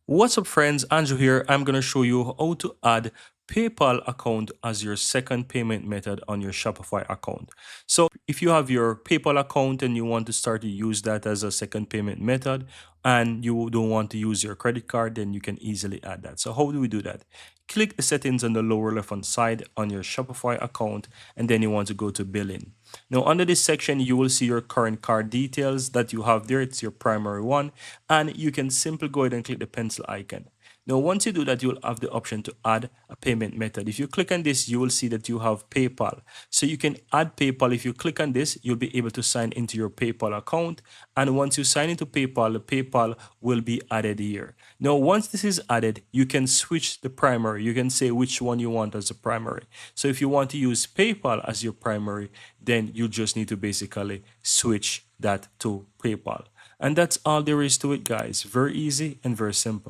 What's up friends, Andrew here. I'm going to show you how to add PayPal account as your second payment method on your Shopify account. So if you have your PayPal account and you want to start to use that as a second payment method and you don't want to use your credit card, then you can easily add that. So how do we do that? Click the settings on the lower left hand side on your Shopify account and then you want to go to billing. Now under this section, you will see your current card details that you have there. It's your primary one, and you can simply go ahead and click the pencil icon. Now, once you do that, you'll have the option to add a payment method. If you click on this, you will see that you have PayPal. So you can add PayPal. If you click on this, you'll be able to sign into your PayPal account. And once you sign into PayPal, the PayPal will be added here. Now, once this is added, you can switch the primary. You can say which one you want as a primary. So if you want to use PayPal as your primary, then you just need to basically switch that to PayPal. And that's all there is to it, guys. Very easy and very simple.